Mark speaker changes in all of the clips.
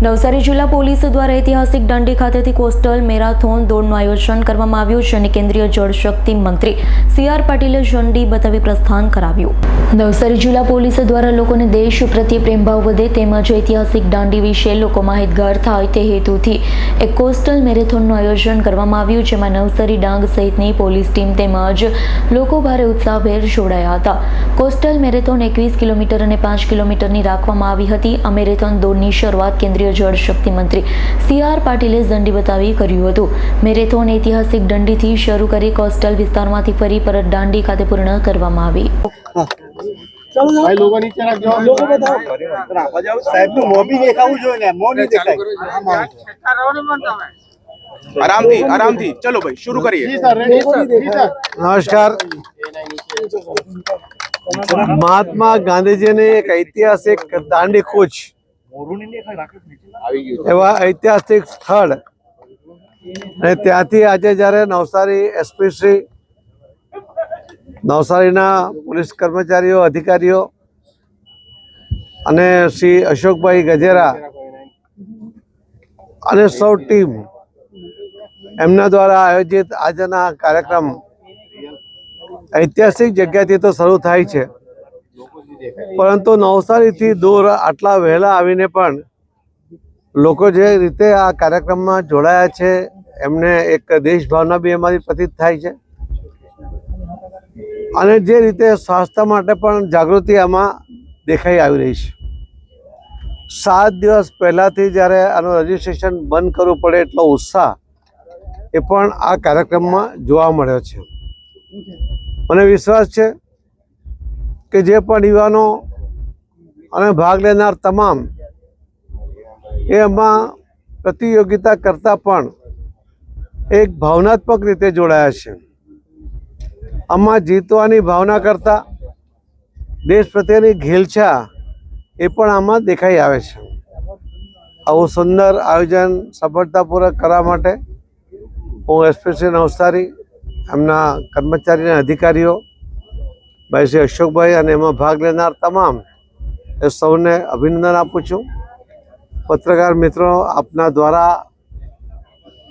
Speaker 1: નવસારી જિલ્લા પોલીસ દ્વારા ઐતિહાસિક દાંડી ખાતેથી કોસ્ટલ મેરાથોન દોડનું આયોજન કરવામાં આવ્યું છે અને કેન્દ્રીય જળશક્તિ મંત્રી CR પાટીલે ઝંડી બતાવી પ્રસ્થાન કરાવ્યું। નવસારી જિલ્લા પોલીસ દ્વારા લોકોને દેશ પ્રત્યે પ્રેમભાવ વધે તેમજ ઐતિહાસિક દાંડી વિશે લોકો માહિતગાર થાય તે હેતુથી એક કોસ્ટલ મેરેથોનનું આયોજન કરવામાં આવ્યું, જેમાં નવસારી ડાંગ સહિતની પોલીસ ટીમ તેમજ લોકો ભારે ઉત્સાહભેર જોડાયા હતા। કોસ્ટલ મેરેથોન 21 કિલોમીટર અને 5 કિલોમીટરની રાખવામાં આવી હતી। આ મેરેથોન દોડની શરૂઆત કેન્દ્રીય જળશક્તિ મંત્રી CR પાટીલે ઝંડી બતાવી કર્યું હતું। મેરેથોન ઐતિહાસિક દાંડીથી શરૂ કરી કોસ્ટલ વિસ્તારમાંથી ફરી પરત દાંડી ખાતે પૂર્ણ કરવામાં આવી।
Speaker 2: भाई लोगों नीचे रख जाओ, लोगों बताओ आ जाओ साहब नु मो भी देखाऊ जो ने मो नहीं देखाय
Speaker 3: आराम थी चलो भाई शुरू करिए।
Speaker 2: जी सर रेडी जी सर।
Speaker 4: नमस्कार। महात्मा गांधी जी ने एक ऐतिहासिक दांडी कूच एवं ऐतिहासिक स्थल त्याथी आज जયારે नवसारी SP श्री नवसारीना पुलिस कर्मचारीओ अधिकारीओ अने श्री अशोकभाई गजेरा अने सौ टीम एमना द्वारा आयोजित आजना कार्यक्रम ऐतिहासिक जग्याथी तो शरू थाय छे, परंतु नवसारी थी दूर आटला वहेला आवीने पण लोको जे रीते आ कार्यक्रम में जोड़ाया छे एमने एक देश भावना भी एमांथी प्रतीत थाय छे अने जे रीते स्वास्थ्य माटे पण जागृति आमां देखाई आवी रही छे। 7 दिवस पहलाथी ज्यारे आनुं रजिस्ट्रेशन बंद करवुं पड़े एटलो उत्साह ए पण आ कार्यक्रम में जोवा मळ्यो छे। मने विश्वास छे के जे पण युवानो अने भाग लेनार तमाम एमां प्रतियोगिता करता पण एक भावनात्मक रीते जोड़ाया छे। आमां जीतवानी भावना करता देश प्रत्येनी घेलछा ए पण आमां देखाई आवे छे। आवुं सुंदर आयोजन सफलतापूर्वक करवा माटे हूँ SP श्री नवसारी एमना कर्मचारी अधिकारीओ भाई श्री अशोकभाई अने एमां भाग लेनार तमाम ए सौने अभिनंदन आपू छूं। पत्रकार मित्रों आपना द्वारा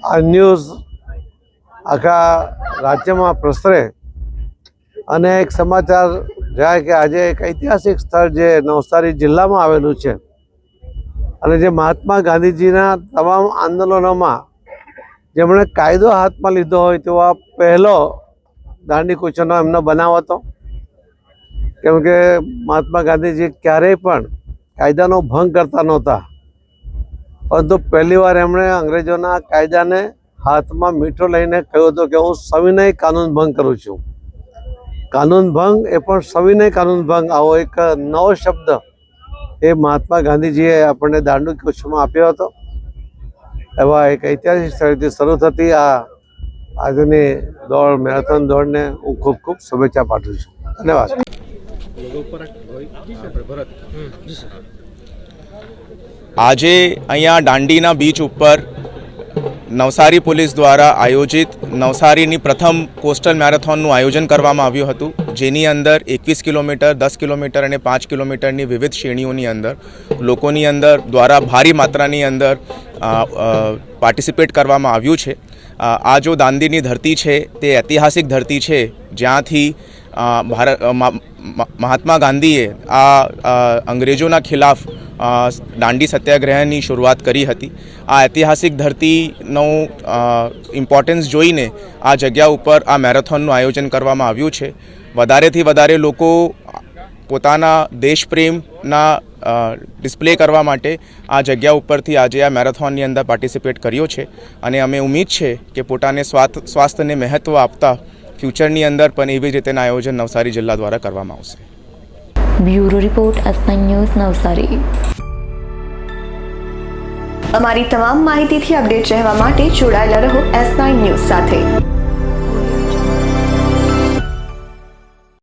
Speaker 4: आ न्यूज़ आखा राज्य में प्रसरे अने एक समाचार जाए कि आज एक ऐतिहासिक स्थल जे नवसारी जिल्ला में आवेलू छे अने जे महात्मा गांधीजीना तमाम आंदोलनों में जेमणे कायदो हाथ में लीधो होय तेवा पहलो दांडी कूचनो एमनो बनाव हतो, केम के महात्मा गांधीजी क्यारेय पण कायदानो भंग करता नहोता, परंतु पहली बार एमणे अंग्रेजोना कायदाने हाथ में मीठो लईने कह्युं हतुं के हूँ सविनय कानून भंग करूं छुं। कानून भंग ए पण सविनय कानून भंग आवो एक नवो शब्द ए महात्मा गांधीजीए आपणे दांडी कूचमां आप्यो हतो। एवा एक ऐतिहासिक स्थळेथी शरू थती आ आजनी दौड़ मैराथन दौड़ने हूँ खूब खूब शुभेच्छा पाठवुं छुं। धन्यवाद।
Speaker 3: આજે અહીંયા દાંડીના બીચ ઉપર નવસારી પોલીસ દ્વારા આયોજિત નવસારીની પ્રથમ કોસ્ટલ મેરેથોનનું આયોજન કરવામાં આવ્યું હતું, જેની અંદર 21 કિલોમીટર 10 કિલોમીટર અને 5 કિલોમીટરની વિવિધ શ્રેણીઓની અંદર લોકોની અંદર દ્વારા ભારી માત્રાની અંદર પાર્ટિસિપેટ કરવામાં આવ્યું છે। આ જો દાંડીની ધરતી છે તે ઐતિહાસિક ધરતી છે જ્યાંથી महात्मा गांधीए अंग्रेजों खिलाफ दांडी सत्याग्रहनी शुरुआत करी हती। आ ऐतिहासिक धरतीनो इम्पोर्टन्स जोईने आ जग्या उपर आ मैराथोननुं आयोजन करवामां आव्युं छे। वधारेथी वधारे लोको पोताना देशप्रेमना डिस्प्ले करवा माटे आ जग्या उपरथी आजे आ मैराथोननी अंदर पार्टिसिपेट कर्यो छे अने अमे उम्मीद छे के पोताने स्वास्थ्यने महत्व आपता फ्यूचरनी अंदर पण एवी रीतेना आयोजन नवसारी जिल्ला द्वारा करवामां आवशे।
Speaker 1: Bureau report S9 news Navsari. अमारी तमाम माहितीथी अपडेट रहेवा माटे जोडायेला रहो S9 न्यूज़ साथे।